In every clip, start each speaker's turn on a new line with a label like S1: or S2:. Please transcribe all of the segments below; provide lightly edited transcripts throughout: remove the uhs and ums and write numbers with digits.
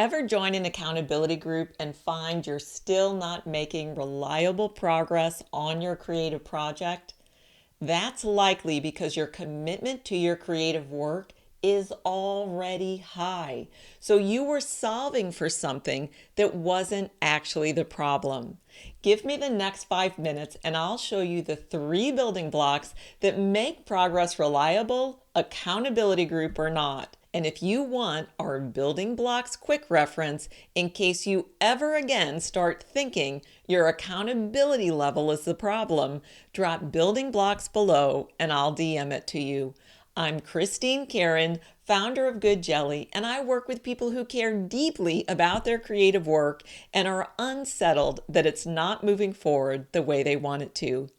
S1: Ever join an accountability group and find you're still not making reliable progress on your creative project? That's likely because your commitment to your creative work is already high. So you were solving for something that wasn't actually the problem. Give me the next 5 minutes and I'll show you the 3 building blocks that make progress reliable, accountability group or not. And if you want our building blocks quick reference in case you ever again start thinking your accountability level is the problem, drop building blocks below and I'll DM it to you. I'm Christine Karen, founder of Good Jelly, and I work with people who care deeply about their creative work and are unsettled that it's not moving forward the way they want it to.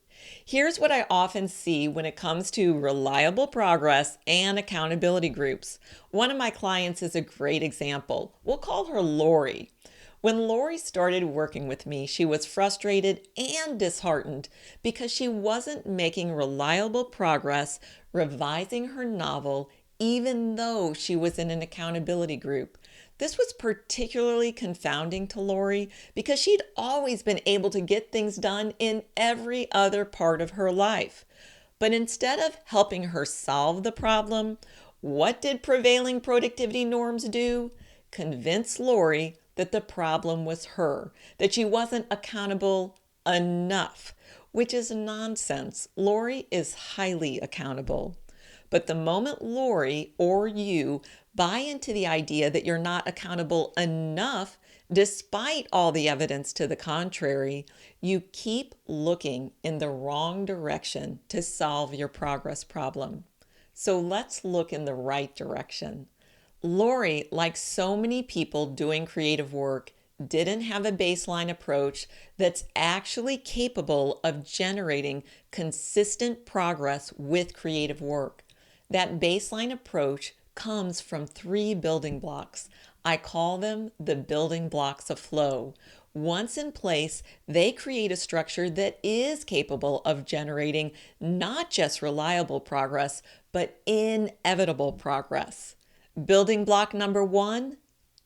S1: Here's what I often see when it comes to reliable progress and accountability groups. One of my clients is a great example. We'll call her Lori. When Lori started working with me, she was frustrated and disheartened because she wasn't making reliable progress revising her novel, even though she was in an accountability group. This was particularly confounding to Lori because she'd always been able to get things done in every other part of her life. But instead of helping her solve the problem, what did prevailing productivity norms do? Convince Lori that the problem was her, that she wasn't accountable enough, which is nonsense. Lori is highly accountable. But the moment Lori or you buy into the idea that you're not accountable enough, despite all the evidence to the contrary, you keep looking in the wrong direction to solve your progress problem. So let's look in the right direction. Lori, like so many people doing creative work, didn't have a baseline approach that's actually capable of generating consistent progress with creative work. That baseline approach comes from 3 building blocks. I call them the building blocks of flow. Once in place, they create a structure that is capable of generating not just reliable progress, but inevitable progress. Building block number 1,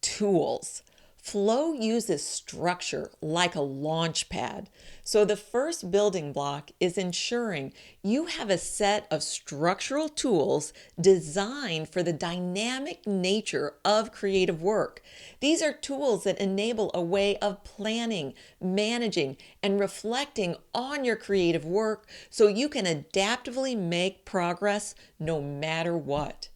S1: tools. Flow uses structure like a launch pad. So the first building block is ensuring you have a set of structural tools designed for the dynamic nature of creative work. These are tools that enable a way of planning, managing, and reflecting on your creative work so you can adaptively make progress no matter what.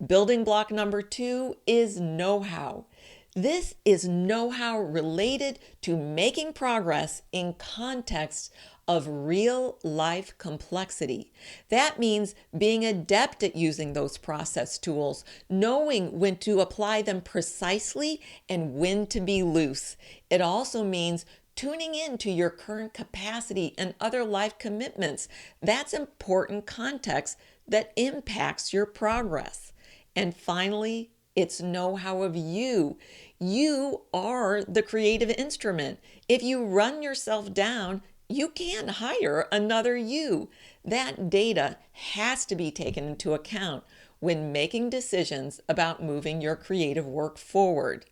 S1: Building block number 2 is know-how. This is know-how related to making progress in context of real life complexity. That means being adept at using those process tools, knowing when to apply them precisely and when to be loose. It also means tuning in to your current capacity and other life commitments. That's important context that impacts your progress. And finally, it's know-how of you. You are the creative instrument. If you run yourself down, you can't hire another you. That data has to be taken into account when making decisions about moving your creative work forward.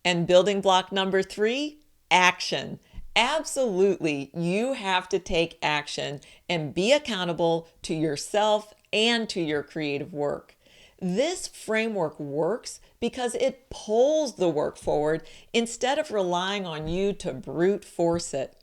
S1: And building block number 3, action. Absolutely, you have to take action and be accountable to yourself and to your creative work. This framework works because it pulls the work forward instead of relying on you to brute force it.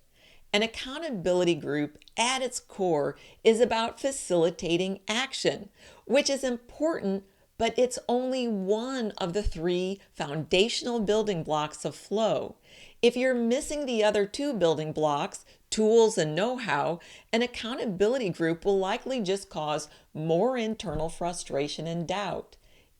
S1: An accountability group at its core is about facilitating action, which is important, but it's only one of the 3 foundational building blocks of flow. If you're missing the other 2 building blocks, tools and know-how, an accountability group will likely just cause more internal frustration and doubt.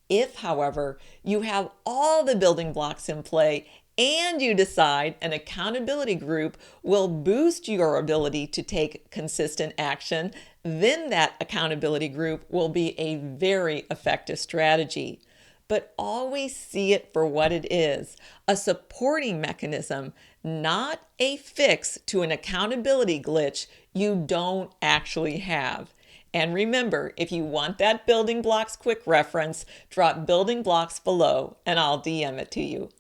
S1: If, however, you have all the building blocks in play and you decide an accountability group will boost your ability to take consistent action, then that accountability group will be a very effective strategy. But always see it for what it is, a supporting mechanism, not a fix to an accountability glitch you don't actually have. And remember, if you want that building blocks quick reference, drop building blocks below and I'll DM it to you.